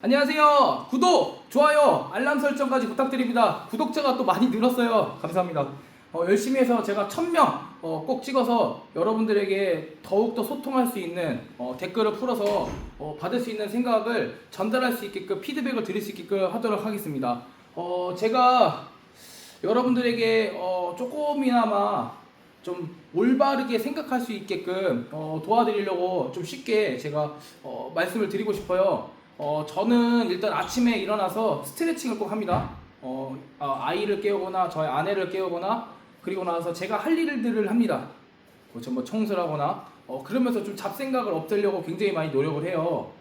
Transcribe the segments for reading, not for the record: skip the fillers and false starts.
안녕하세요. 구독, 좋아요, 알람 설정까지 부탁드립니다. 구독자가 또 많이 늘었어요. 감사합니다. 열심히 해서 제가 1000명 꼭 찍어서 여러분들에게 더욱더 소통할 수 있는 댓글을 풀어서 받을 수 있는 생각을 전달할 수 있게끔 피드백을 드릴 수 있게끔 하도록 하겠습니다. 제가 여러분들에게 조금이나마 좀 올바르게 생각할 수 있게끔 도와드리려고 좀 쉽게 제가 말씀을 드리고 싶어요. 저는 일단 아침에 일어나서 스트레칭을 꼭 합니다. 아이를 깨우거나 저희 아내를 깨우거나 그리고 나서 제가 할 일들을 합니다. 그렇죠. 뭐 청소를 하거나 그러면서 좀 잡생각을 없애려고 굉장히 많이 노력을 해요.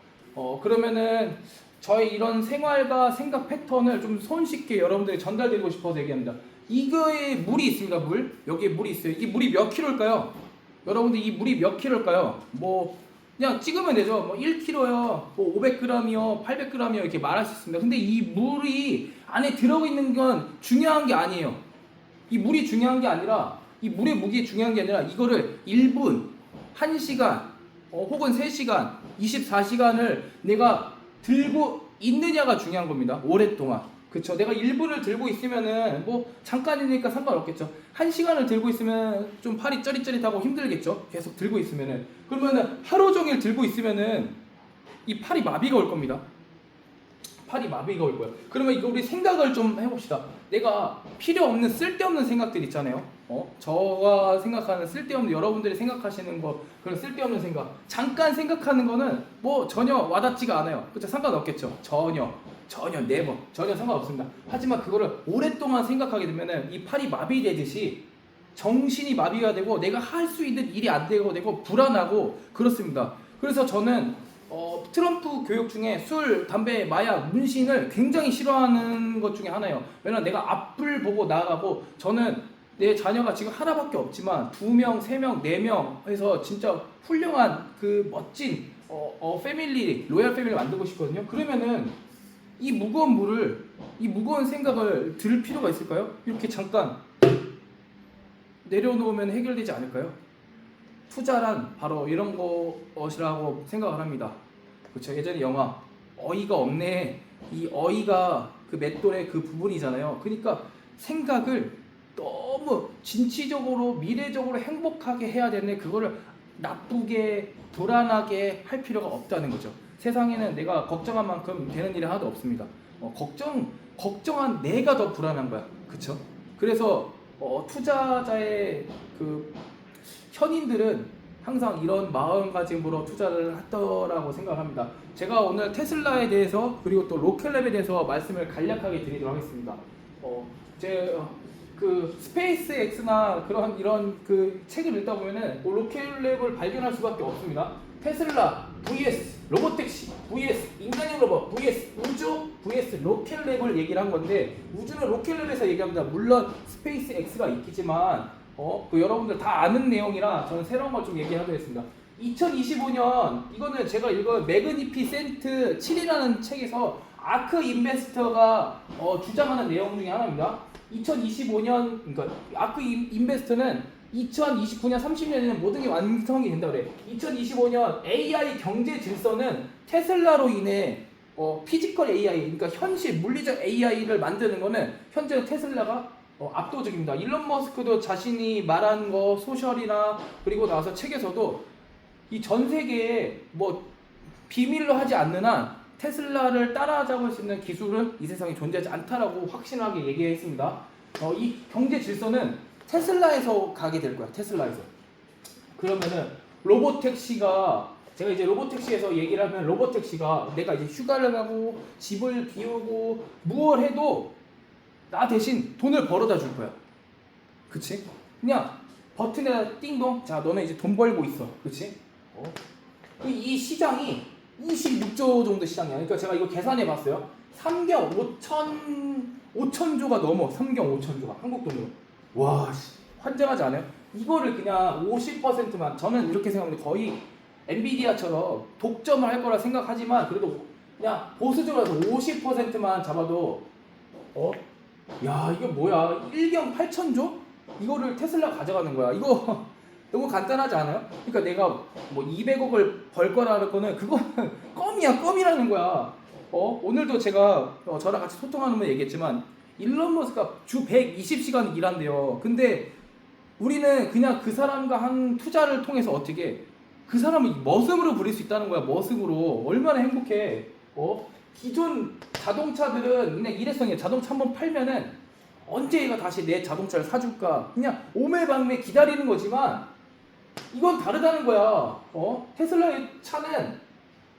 그러면은 저의 이런 생활과 생각 패턴을 좀 손쉽게 여러분들에게 전달드리고 싶어서 얘기합니다. 이거에 물이 있습니다. 물. 여기에 물이 있어요. 이 물이 몇 킬로일까요? 여러분들 이 물이 몇 킬로일까요? 뭐 그냥 찍으면 되죠. 뭐 1kg요, 뭐 500g이요, 800g이요 이렇게 말할 수 있습니다. 근데 이 물이 안에 들어있는 건 중요한 게 아니에요. 이 물이 중요한 게 아니라 이 물의 무게 중요한 게 아니라 이거를 1분, 1시간, 혹은 3시간, 24시간을 내가 들고 있느냐가 중요한 겁니다. 오랫동안. 그쵸. 내가 1분을 들고 있으면은 뭐 잠깐이니까 상관없겠죠. 1시간을 들고 있으면 좀 팔이 쩌릿쩌릿하고 힘들겠죠. 계속 들고 있으면은. 그러면은 하루 종일 들고 있으면은 이 팔이 마비가 올 겁니다. 팔이 마비가 올 거예요. 그러면 이거 우리 생각을 좀 해봅시다. 내가 필요 없는 쓸데없는 생각들 있잖아요. 저가 생각하는 쓸데없는 여러분들이 생각하시는 거 그런 쓸데없는 생각 잠깐 생각하는 거는 뭐 전혀 와닿지가 않아요. 그쵸? 상관없겠죠. 전혀 네버 전혀 상관없습니다. 하지만 그거를 오랫동안 생각하게 되면은 이 팔이 마비되듯이 정신이 마비가 되고 내가 할 수 있는 일이 안 되고 불안하고 그렇습니다. 그래서 저는 트럼프 교육 중에 술, 담배, 마약, 문신을 굉장히 싫어하는 것 중에 하나예요. 왜냐면 내가 앞을 보고 나아가고 저는 내 자녀가 지금 하나밖에 없지만 2명, 3명, 4명 해서 진짜 훌륭한 그 멋진 패밀리, 로얄 패밀리 만들고 싶거든요. 그러면은 이 무거운 물을, 이 무거운 생각을 들을 필요가 있을까요? 이렇게 잠깐 내려놓으면 해결되지 않을까요? 투자란 바로 이런 것이라고 생각을 합니다. 그렇죠. 예전에 영화 어이가 없네. 이 어이가 그 맷돌의 그 부분이잖아요. 그러니까 생각을 너무 진취적으로 미래적으로 행복하게 해야 되는데 그거를 나쁘게 불안하게 할 필요가 없다는 거죠. 세상에는 내가 걱정한 만큼 되는 일이 하나도 없습니다. 걱정한 내가 더 불안한 거야. 그쵸? 그래서 투자자의 그 현인들은 항상 이런 마음가짐으로 투자를 했더라고 생각합니다. 제가 오늘 테슬라에 대해서 그리고 또 로켓랩에 대해서 말씀을 간략하게 드리도록 하겠습니다. 그 스페이스 X나 그런 이런 그 책을 읽다 보면은 로켓랩을 발견할 수밖에 없습니다. 테슬라 vs 로봇택시 vs 인간형 로봇 vs 우주 vs 로켓랩을 얘기를 한 건데 우주는 로켓랩에서 얘기합니다. 물론 스페이스 X가 있겠지만 그 여러분들 다 아는 내용이라 저는 새로운 걸 좀 얘기하도록 했습니다. 2025년 이거는 제가 읽은 매그니피센트 7이라는 책에서 아크 인베스터가 주장하는 내용 중에 하나입니다. 2025년 그러니까 아크 인베스터는 2029년 30년에는 모든 게 완성이 된다 그래. 2025년 AI 경제 질서는 테슬라로 인해 피지컬 AI 그러니까 현실 물리적 AI를 만드는 거는 현재 테슬라가 압도적입니다. 일론 머스크도 자신이 말한 거 소셜이나 그리고 나서 책에서도 이 전 세계에 뭐 비밀로 하지 않는 한 테슬라를 따라잡을 수 있는 기술은 이 세상에 존재하지 않다라고 확신하게 얘기했습니다. 이 경제 질서는 테슬라에서 가게 될 거야. 테슬라에서. 그러면은 로봇택시가 제가 이제 로봇택시에서 얘기를 하면 로봇택시가 내가 이제 휴가를 가고 집을 비우고 무얼 해도 나 대신 돈을 벌어다 줄 거야. 그치? 그냥 버튼에다 띵동. 자, 너네 이제 돈 벌고 있어. 그치? 이 시장이 26조 정도 시장이야. 그러니까 제가 이거 계산해 봤어요. 3경 5천조가 넘어. 3경 5천조가. 한국 돈으로. 와, 환장하지 않아요? 이거를 그냥 50%만 저는 이렇게 생각합니다. 거의 엔비디아처럼 독점을 할 거라 생각하지만 그래도 그냥 보수적으로 해서 50%만 잡아도 야, 이게 뭐야? 1경 8천조? 이거를 테슬라 가져가는 거야. 이거 너무 간단하지 않아요? 그러니까 내가 뭐 200억을 벌 거라는 거는 그거는 껌이야, 껌이라는 거야. 오늘도 제가 저랑 같이 소통하는 분 얘기했지만 일론 머스크가 주 120시간 일한대요. 근데 우리는 그냥 그 사람과 한 투자를 통해서 어떻게 그 사람을 머슴으로 부릴 수 있다는 거야. 머슴으로. 얼마나 행복해. 기존 자동차들은 그냥 일회성이야. 자동차 한번 팔면은 언제 얘가 다시 내 자동차를 사줄까? 그냥 오매방매 기다리는 거지만 이건 다르다는 거야. 테슬라의 차는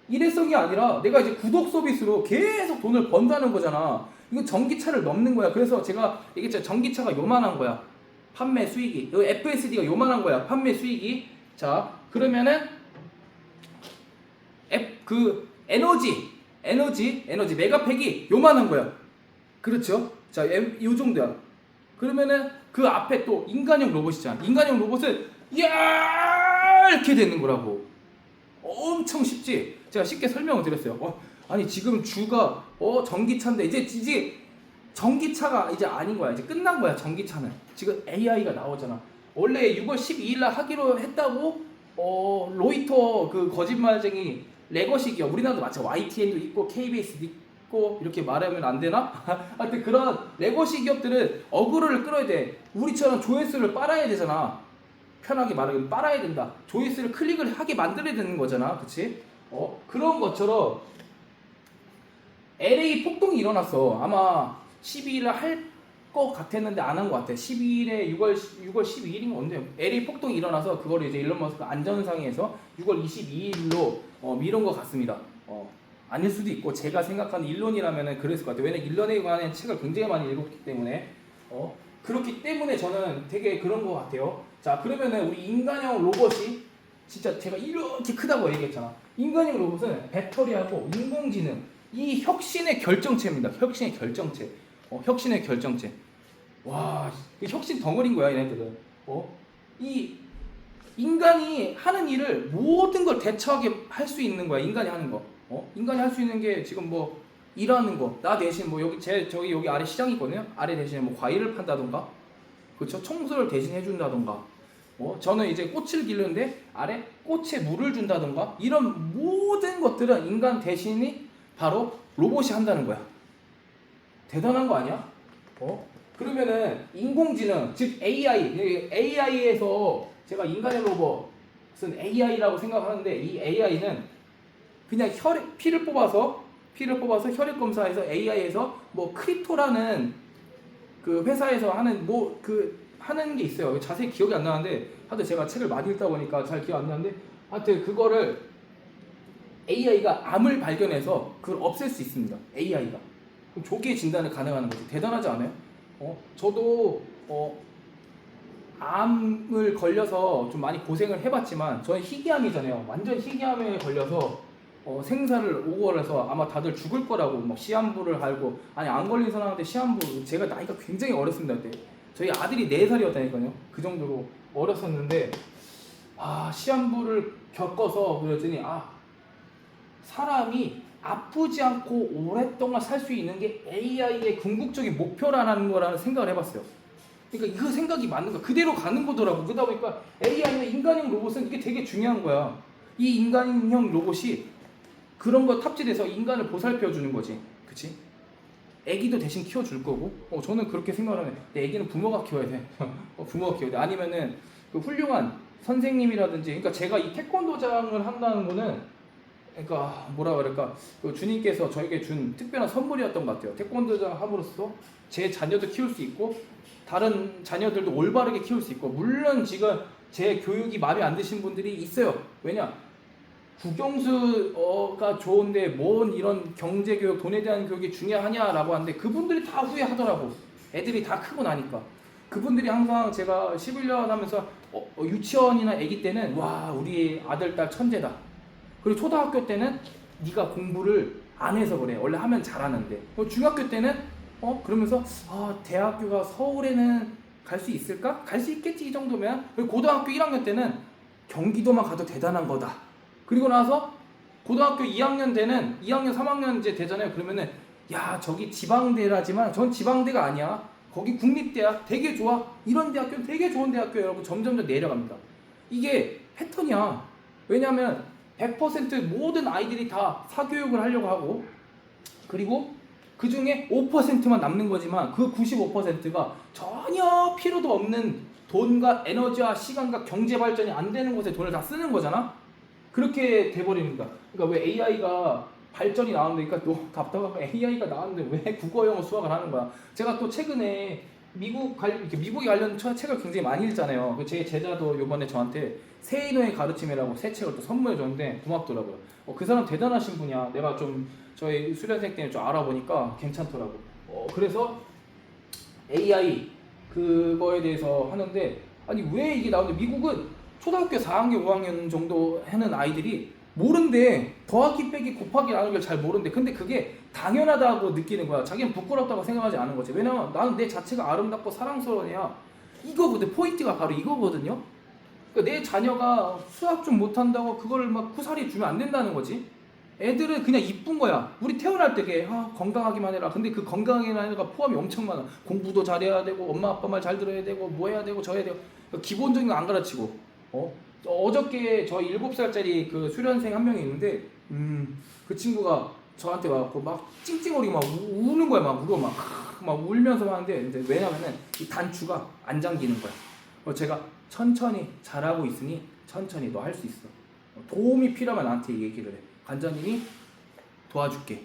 일회성이 아니라 내가 이제 구독 서비스로 계속 돈을 번다는 거잖아. 이건 전기차를 넘는 거야. 그래서 제가 얘기했죠. 전기차가 요만한 거야. 판매 수익이. 여기 FSD가 요만한 거야. 판매 수익이. 자, 그러면은 에너지 메가팩이 요만한 거야. 그렇죠? 자, 요 정도야. 그러면은 그 앞에 또 인간형 로봇이잖아. 인간형 로봇은 이렇게 되는 거라고. 엄청 쉽지? 제가 쉽게 설명을 드렸어요. 아니 지금 주가 전기차인데 이제 전기차가 이제 아닌 거야. 이제 끝난 거야. 전기차는 지금 AI가 나오잖아. 원래 6월 12일 날 하기로 했다고 로이터 그 거짓말쟁이 레거시 기업, 우리나라도 마찬가지 YTN도 있고 KBS도 있고 이렇게 말하면 안 되나? 하여튼 그런 레거시 기업들은 어그로를 끌어야 돼. 우리처럼 조회수를 빨아야 되잖아. 편하게 말하면 빨아야 된다. 조회수를 클릭을 하게 만들어야 되는 거잖아. 그치? 그런 것처럼 LA 폭동이 일어났어. 아마 12일에 할 것 같았는데 안 한 것 같아. 12일에 6월 12일인가 언제 LA 폭동이 일어나서 그걸 이제 일론 머스크 안전상에서 6월 22일로 미룬 것 같습니다. 아닐 수도 있고 제가 생각하는 일론이라면은 그랬을 것 같아요. 왜냐면 일론에 관한 책을 굉장히 많이 읽었기 때문에 그렇기 때문에 저는 되게 그런 것 같아요. 자, 그러면은 우리 인간형 로봇이 진짜 제가 이렇게 크다고 얘기했잖아. 인간형 로봇은 배터리하고 인공지능 이 혁신의 결정체입니다. 혁신의 결정체. 혁신의 결정체. 와, 혁신 덩어리인 거야, 얘네들은. 이 인간이 하는 일을 모든 걸 대처하게 할 수 있는 거야. 인간이 하는 거. 인간이 할 수 있는 게 지금 뭐 일하는 거. 나 대신 뭐 여기 아래 시장이 있거든요. 아래 대신에 뭐 과일을 판다던가. 그렇죠? 청소를 대신 해준다던가. 저는 이제 꽃을 기르는데 아래 꽃에 물을 준다던가. 이런 모든 것들은 인간 대신이 바로 로봇이 한다는 거야. 대단한 거 아니야? 그러면은 인공지능, 즉 AI에서 제가 인간의 로봇은 AI라고 생각하는데 이 AI는 그냥 피를 뽑아서 혈액 검사해서 AI에서 뭐 크립토라는 그 회사에서 하는 하는 게 있어요. 자세히 기억이 안 나는데 하여튼 제가 책을 많이 읽다 보니까 잘 기억 안 나는데 하여튼 그거를 AI가 암을 발견해서 그걸 없앨 수 있습니다. AI가. 조기에 진단을 가능하는 거지. 대단하지 않아요? 저도 암을 걸려서 좀 많이 고생을 해봤지만 저는 희귀암이잖아요. 완전 희귀암에 걸려서 생사를 오고해서 아마 다들 죽을 거라고 막 시한부를 알고 아니 안 걸린 사람한테 시한부 제가 나이가 굉장히 어렸습니다 그때. 저희 아들이 4살이었다니까요. 그 정도로 어렸었는데 시한부를 겪어서 그랬더니 사람이 아프지 않고 오랫동안 살 수 있는 게 AI의 궁극적인 목표라는 거라는 생각을 해봤어요. 그러니까 그 생각이 맞는 거야. 그대로 가는 거더라고. 그러다 보니까 AI나 인간형 로봇은 이게 되게 중요한 거야. 이 인간형 로봇이 그런 거 탑재돼서 인간을 보살펴 주는 거지. 그치? 애기도 대신 키워줄 거고. 저는 그렇게 생각을 하면 내 애기는 부모가 키워야 돼. 부모가 키워야 돼. 아니면은 그 훌륭한 선생님이라든지 그러니까 제가 이 태권도장을 한다는 거는 그러니까 뭐라 그럴까 그 주님께서 저에게 준 특별한 선물이었던 것 같아요. 태권도장 함으로써 제 자녀도 키울 수 있고 다른 자녀들도 올바르게 키울 수 있고 물론 지금 제 교육이 마음에 안 드신 분들이 있어요. 왜냐 국영수가 좋은데 뭔 이런 경제교육 돈에 대한 교육이 중요하냐라고 하는데 그분들이 다 후회하더라고. 애들이 다 크고 나니까 그분들이 항상 제가 11년 하면서 유치원이나 아기 때는 와 우리 아들 딸 천재다. 그리고 초등학교 때는 네가 공부를 안 해서 그래. 원래 하면 잘하는데. 중학교 때는 그러면서 대학교가 서울에는 갈 수 있을까? 갈 수 있겠지 이 정도면. 그리고 고등학교 1학년 때는 경기도만 가도 대단한 거다. 그리고 나서 고등학교 2학년 때는 2학년 3학년 이제 되잖아요. 그러면은 야 저기 지방대라지만 전 지방대가 아니야. 거기 국립대학 되게 좋아. 이런 대학교는 되게 좋은 대학교예요. 여러분 점점 내려갑니다. 이게 패턴이야. 왜냐하면 100% 모든 아이들이 다 사교육을 하려고 하고 그리고 그 중에 5%만 남는 거지만 그 95%가 전혀 필요도 없는 돈과 에너지와 시간과 경제 발전이 안 되는 곳에 돈을 다 쓰는 거잖아. 그렇게 돼버립니다. 그러니까 왜 AI가 발전이 나왔는데, 그러니까 또 답답하고 AI가 나왔는데 왜 국어, 영어, 수학을 하는 거야? 제가 또 최근에 미국에 관련 책을 굉장히 많이 읽잖아요. 제 제자도 요번에 저한테 세이노의 가르침이라고 새 책을 또 선물해 줬는데 고맙더라고요. 그 사람 대단하신 분이야. 내가 좀 저희 수련생 때문에 좀 알아보니까 괜찮더라고. 그래서 AI 그거에 대해서 하는데, 아니 왜 이게 나오는데, 미국은 초등학교 4학년 5학년 정도 하는 아이들이 모른대. 더하기 빼기 곱하기 나누기를 잘 모른대. 근데 그게 당연하다고 느끼는 거야. 자기는 부끄럽다고 생각하지 않은 거지. 왜냐면 나는 내 자체가 아름답고 사랑스러운 애야. 이거거든. 포인트가 바로 이거거든요. 그러니까 내 자녀가 수학 좀 못한다고 그걸 막 쿠사리 주면 안 된다는 거지. 애들은 그냥 이쁜 거야. 우리 태어날 때 건강하기만 해라. 근데 그 건강이라는 거 포함이 엄청 많아. 공부도 잘해야 되고, 엄마 아빠 말 잘 들어야 되고, 뭐 해야 되고, 저 해야 되고. 그러니까 기본적인 거 안 가르치고. 어저께 저 7살짜리 그 수련생 한 명이 있는데, 그 친구가 저한테 와갖고 막 찡찡거리고 막 우는 거야. 막 울어. 막 울면서 하는데, 이제 왜냐면은 이 단추가 안 잠기는 거야. 제가 천천히 잘하고 있으니 천천히 너 할 수 있어. 도움이 필요하면 나한테 얘기를 해. 관장님이 도와줄게.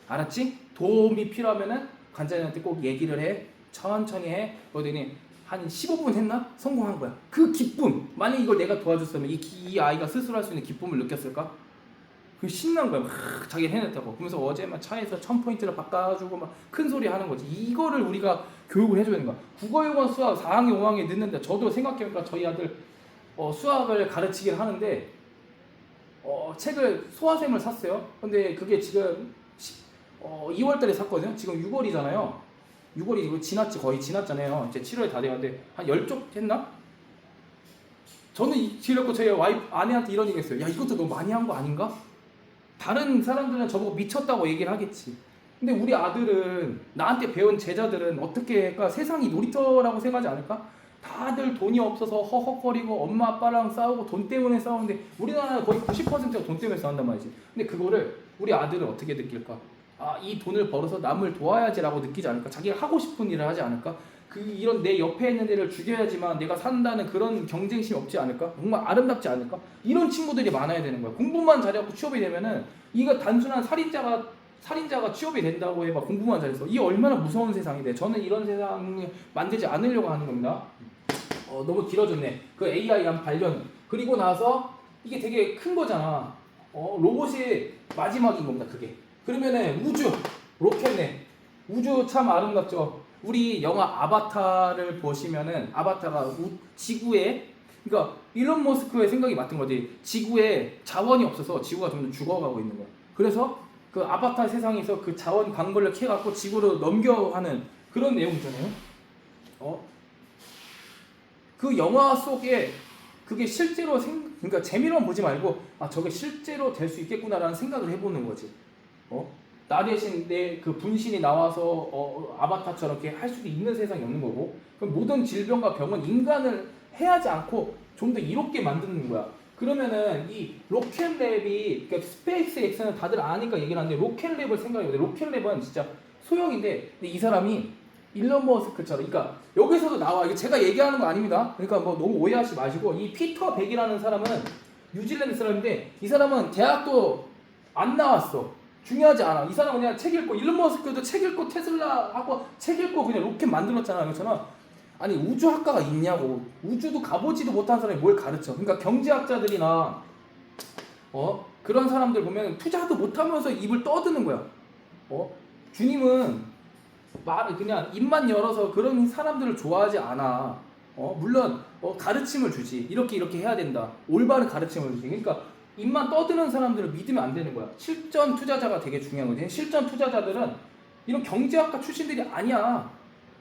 알았지? 도움이 필요하면은 관장님한테 꼭 얘기를 해. 천천히 해. 그러더니 한 15분 했나? 성공한 거야. 그 기쁨. 만약 이걸 내가 도와줬으면 이 아이가 스스로 할 수 있는 기쁨을 느꼈을까? 그 신난 거야. 자기 해냈다고. 그러면서 어제 막 차에서 1000포인트를 바꿔주고 막 큰 소리 하는 거지. 이거를 우리가 교육을 해줘야 되는 거야. 국어학원 수학 4학년 5학년 늦는데, 저도 생각해보니까 저희 아들 수학을 가르치긴 하는데 책을 소화샘을 샀어요. 근데 그게 지금 2월달에 샀거든요. 지금 6월이잖아요. 6월이 이거 지났지, 거의 지났잖아요. 이제 7월에 다 되었는데 한 10쪽 했나? 저는 지렸고 저희 아내한테 이런 얘기 했어요. 야, 이것도 너무 많이 한 거 아닌가? 다른 사람들은 저보고 미쳤다고 얘기를 하겠지. 근데 우리 아들은, 나한테 배운 제자들은 어떻게 할까? 세상이 놀이터라고 생각하지 않을까? 다들 돈이 없어서 허헉거리고 엄마 아빠랑 싸우고 돈 때문에 싸우는데, 우리나라 거의 90%가 돈 때문에 싸운단 말이지. 근데 그거를 우리 아들은 어떻게 느낄까? 아, 이 돈을 벌어서 남을 도와야지라고 느끼지 않을까? 자기가 하고 싶은 일을 하지 않을까? 이런 내 옆에 있는 애를 죽여야지만 내가 산다는 그런 경쟁심이 없지 않을까? 정말 아름답지 않을까? 이런 친구들이 많아야 되는 거야. 공부만 잘해갖고 취업이 되면은, 이거 단순한 살인자가 취업이 된다고 해봐. 공부만 잘해서. 이 얼마나 무서운 세상이 돼. 저는 이런 세상을 만들지 않으려고 하는 겁니다. 너무 길어졌네. 그 AI랑 발견. 그리고 나서 이게 되게 큰 거잖아. 로봇이 마지막인 겁니다. 그게. 그러면은 우주, 로켓네. 우주 참 아름답죠. 우리 영화 아바타를 보시면은, 아바타가 지구에, 그러니까 일론 머스크의 생각이 맞던 거지. 지구에 자원이 없어서 지구가 점점 죽어가고 있는 거야. 그래서 그 아바타 세상에서 그 자원 광물을 캐갖고 지구로 넘겨하는 그런 내용이잖아요. 그 영화 속에 그게 실제로 그러니까 재미로만 보지 말고, 아, 저게 실제로 될 수 있겠구나라는 생각을 해보는 거지. 나 대신 내 그 분신이 나와서 아바타처럼 이렇게 할 수도 있는 세상이 없는 거고, 그럼 모든 질병과 병은 인간을 해하지 않고 좀 더 이롭게 만드는 거야. 그러면은 이 로켓랩이, 그러니까 스페이스 X는 다들 아니까 얘기를 하는데, 로켓랩을 생각해보세요. 로켓랩은 진짜 소형인데, 근데 이 사람이 일론 머스크처럼, 그러니까 여기서도 나와. 이게 제가 얘기하는 거 아닙니다. 그러니까 뭐 너무 오해하지 마시고, 이 피터 백이라는 사람은 뉴질랜드 사람인데, 이 사람은 대학도 안 나왔어. 중요하지 않아. 이 사람은 그냥 책 읽고, 일론 머스크도 책 읽고 테슬라하고 책 읽고 그냥 로켓 만들었잖아. 그렇잖아. 아니, 우주학과가 있냐고. 우주도 가보지도 못한 사람이 뭘 가르쳐. 그러니까 경제학자들이나 그런 사람들 보면 투자도 못하면서 입을 떠드는 거야. 주님은 그냥 입만 열어서 그런 사람들을 좋아하지 않아. 물론 가르침을 주지. 이렇게 해야 된다. 올바른 가르침을 주지. 그러니까 입만 떠드는 사람들을 믿으면 안 되는 거야. 실전 투자자가 되게 중요한 거지. 실전 투자자들은 이런 경제학과 출신들이 아니야.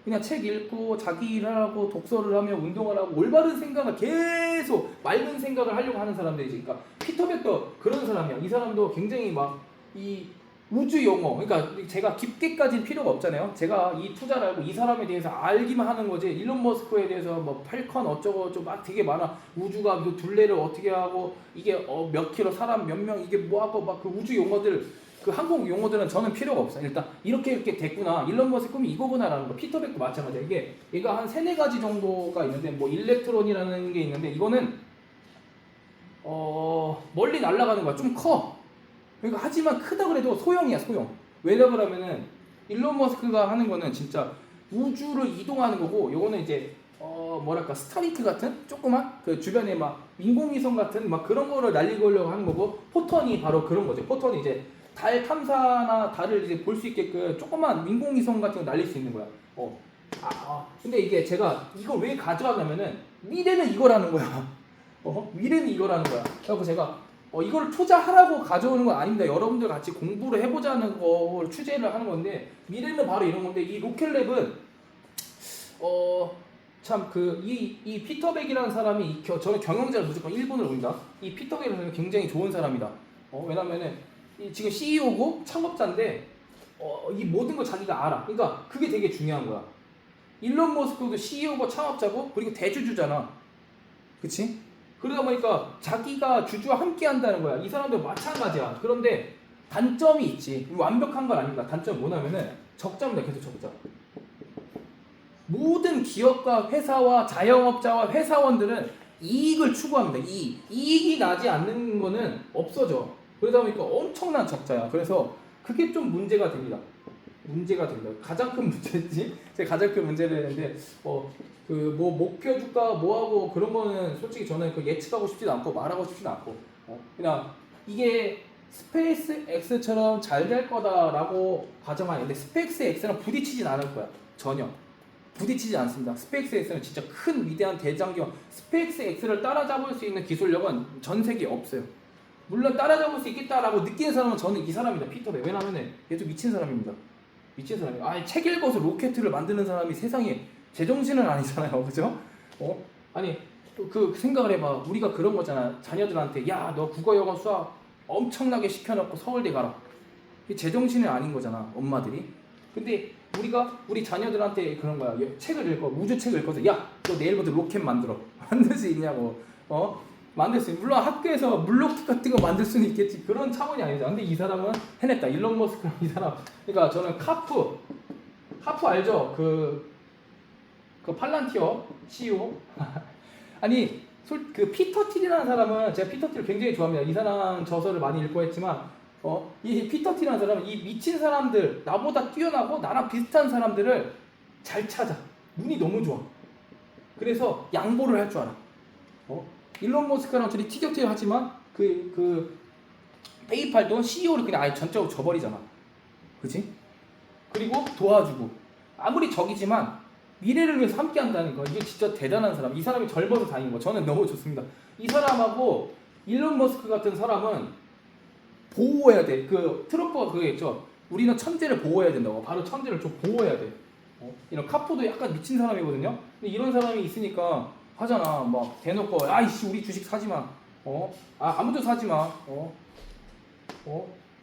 그냥 책 읽고 자기 일을 하고 독서를 하며 운동을 하고 올바른 생각을 계속, 맑은 생각을 하려고 하는 사람들이지. 그러니까 피터백도 그런 사람이야. 이 사람도 굉장히 막 이 우주 용어, 그러니까 제가 깊게까지는 필요가 없잖아요. 제가 이 투자를 알고 이 사람에 대해서 알기만 하는 거지. 일론 머스크에 대해서 뭐 팔컨 어쩌고 막 되게 많아. 우주가 그 둘레를 어떻게 하고, 이게 몇 킬로, 사람 몇 명, 이게 뭐하고 막 그 우주 용어들 그 한국 용어들은 저는 필요가 없어요. 일단 이렇게 됐구나. 일론 머스크 꿈이 이거구나라는 거. 피터백도 마찬가지야. 이게 얘가 한 3-4가지 정도가 있는데 뭐 일렉트론이라는 게 있는데 이거는 멀리 날아가는 거야. 좀 커. 그러니까 하지만 크다 그래도 소형이야, 소형. 왜냐 그러면은 일론 머스크가 하는 거는 진짜 우주를 이동하는 거고, 요거는 이제 뭐랄까 스타링크 같은 조그만 그 주변에 막 인공위성 같은 막 그런 거를 날리려고 하는 거고, 포턴이 바로 그런 거죠. 포턴이 이제 달 탐사나 달을 이제 볼 수 있게끔 조그만 인공위성 같은 거 날릴 수 있는 거야. 근데 이게 제가 이걸 왜 가져왔냐면은 미래는 이거라는 거야. 미래는 이거라는 거야. 그래서 제가 이걸 투자하라고 가져오는 건 아닙니다. 여러분들 같이 공부를 해보자는 걸 취재를 하는 건데, 미래는 바로 이런 건데, 이 로켓랩은 참 이 피터백이라는 사람이 저는 경영자를 무조건 1분을 옵니다. 이 피터백이라는 사람이 굉장히 좋은 사람이다. 왜냐면은 지금 CEO고 창업자인데 이 모든 걸 자기가 알아. 그러니까 그게 되게 중요한 거야. 일론 머스크도 CEO고 창업자고 그리고 대주주잖아. 그치? 그러다 보니까 자기가 주주와 함께 한다는 거야. 이 사람도 마찬가지야. 그런데 단점이 있지. 완벽한 건 아닙니다. 단점이 뭐냐면은 적자입니다. 계속 적자. 모든 기업과 회사와 자영업자와 회사원들은 이익을 추구합니다. 이익이 나지 않는 거는 없어져. 그러다 보니까 엄청난 적자야. 그래서 그게 좀 문제가 됩니다. 가장 큰 문제지. 제가 가장 큰 문제를 했는데 뭐 목표 주가 뭐하고 그런 거는 솔직히 저는 예측하고 싶지도 않고 말하고 싶지도 않고 그냥 이게 스페이스 X처럼 잘 될 거다라고 가정하는데, 스페이스 X랑 부딪히진 않을 거야. 전혀 부딪히지 않습니다. 스페이스 X는 진짜 큰 위대한 대장경, 스페이스 X를 따라잡을 수 있는 기술력은 전 세계에 없어요. 물론 따라잡을 수 있겠다라고 느끼는 사람은 저는 이 사람입니다. 피터백. 왜냐면은 얘도 미친 사람입니다. 미친 사람이에요. 책 읽어서 로켓을 만드는 사람이 세상에 제정신은 아니잖아요. 그죠? 아니 그 생각을 해봐. 우리가 그런 거잖아. 자녀들한테 야 너 국어 영어 수학 엄청나게 시켜놓고 서울대 가라. 이게 제정신은 아닌 거잖아, 엄마들이. 근데 우리 자녀들한테 그런 거야. 책을 읽어, 우주책을 읽어서 야 너 내일부터 로켓 만들어. 만들 수 있냐고. 만들 수 있. 물론 학교에서 물로켓 같은 거 만들 수는 있겠지. 그런 차원이 아니잖아. 근데 이 사람은 해냈다. 일론 머스크 이 사람. 그러니까 저는 카프 알죠? 그 팔란티어 CEO. 아니 그 피터 틸이라는 사람은, 제가 피터 틸을 굉장히 좋아합니다. 이 사람 저서를 많이 읽고 했지만 이 피터 틸이라는 사람은 이 미친 사람들, 나보다 뛰어나고 나랑 비슷한 사람들을 잘 찾아. 눈이 너무 좋아. 그래서 양보를 할 줄 알아. 일론 머스크랑 둘이 티격태격 하지만 그 페이팔도 CEO를 그냥 아예 전적으로 줘버리잖아. 그치? 그리고 도와주고 아무리 적이지만 미래를 위해서 함께 한다는 거, 이게 진짜 대단한 사람. 이 사람이 젊어서 다니는 거 저는 너무 좋습니다. 이 사람하고 일론 머스크 같은 사람은 보호해야 돼. 그 트럼프가 그거 했죠. 우리는 천재를 보호해야 된다고. 바로 천재를 좀 보호해야 돼. 이런 카푸도 약간 미친 사람이거든요. 근데 이런 사람이 있으니까 하잖아. 막 대놓고 아이씨 우리 주식 사지 마. 아무도 사지 마.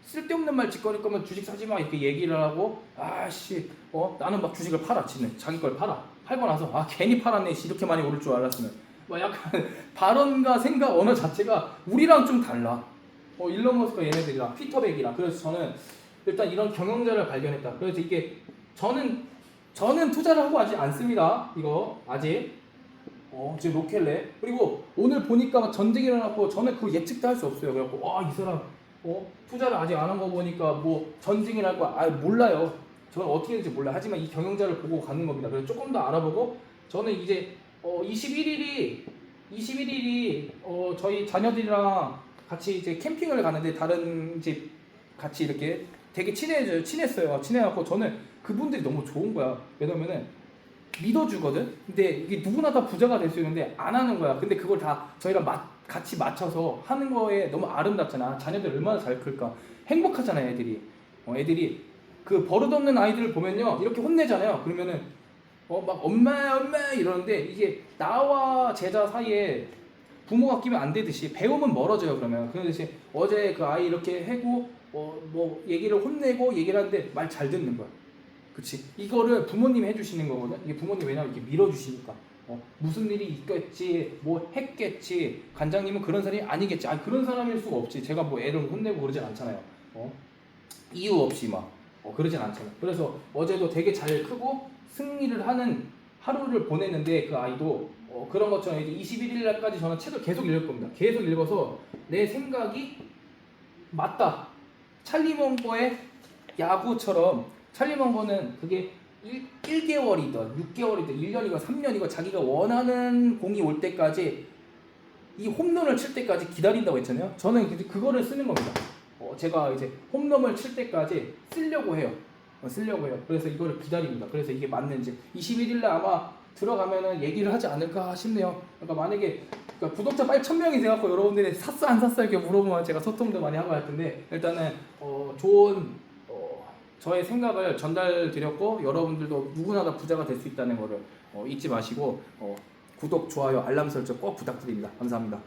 쓸데없는 말 짓거릴 거면 주식 사지 마 이렇게 얘기를 하고, 아씨 나는 막 주식을 팔아. 지는 자기 걸 팔고 나서 괜히 팔았네 이렇게 많이 오를 줄 알았으면. 막 약간 발언과 생각 언어 자체가 우리랑 좀 달라. 일론 머스크 얘네들이랑 피터백이랑. 그래서 저는 일단 이런 경영자를 발견했다. 그래서 이게 저는 투자를 하고 아직 않습니다. 이거 아직 지금 로켓랩. 그리고 오늘 보니까 전쟁이 일어났고 저는 그거 예측도 할 수 없어요. 그래갖고 이 사람 투자를 아직 안 한 거 보니까 뭐 전쟁이 날 거야. 몰라요. 저는 어떻게 될지 몰라요. 하지만 이 경영자를 보고 가는 겁니다. 그래서 조금 더 알아보고 저는 이제 21일이 저희 자녀들이랑 같이 이제 캠핑을 가는데, 다른 집 같이 이렇게 되게 친했어요. 친해갖고 저는 그분들이 너무 좋은 거야. 왜냐면은 믿어주거든. 근데 이게 누구나 다 부자가 될 수 있는데 안 하는 거야. 근데 그걸 다 저희랑 같이 맞춰서 하는 거에 너무 아름답잖아. 자녀들 얼마나 잘 클까. 행복하잖아요, 애들이. 애들이 그 버릇없는 아이들을 보면요, 이렇게 혼내잖아요. 그러면은 막 엄마 이러는데, 이게 나와 제자 사이에 부모가 끼면 안 되듯이 배움은 멀어져요. 그러면 그러듯이 어제 그 아이 이렇게 해고 뭐 얘기를 혼내고 얘기를 하는데 말 잘 듣는 거야. 그치? 이거를 부모님이 해주시는 거거든. 이게 부모님 왜냐면 이렇게 밀어주시니까. 무슨 일이 있겠지, 뭐 했겠지. 관장님은 그런 사람이 아니겠지. 그런 사람일 수가 없지. 제가 뭐 애를 혼내고 그러진 않잖아요. 이유 없이 막 그러진 않잖아요. 그래서 어제도 되게 잘 크고 승리를 하는 하루를 보냈는데 그 아이도 그런 것처럼 이제 21일 날까지 저는 책을 계속 읽을 겁니다. 계속 읽어서 내 생각이 맞다. 찰리 먼거의 야구처럼 찰리 먼거는 그게 1개월이든 6개월이든 1년이건 3년이건 자기가 원하는 공이 올 때까지 이 홈런을 칠 때까지 기다린다고 했잖아요. 저는 그거를 쓰는 겁니다. 제가 이제 홈런을 칠 때까지 쓰려고 해요. 그래서 이거를 기다립니다. 그래서 이게 맞는지 21일날 아마 들어가면은 얘기를 하지 않을까 싶네요. 그러니까 만약에 구독자 빨리 1000명이 돼갖고 여러분들이 샀어 안 샀어 이렇게 물어보면 제가 소통도 많이 하고 할 텐데 일단은 좋은 저의 생각을 전달드렸고 여러분들도 누구나 다 부자가 될 수 있다는 거를 잊지 마시고 구독, 좋아요, 알람 설정 꼭 부탁드립니다. 감사합니다.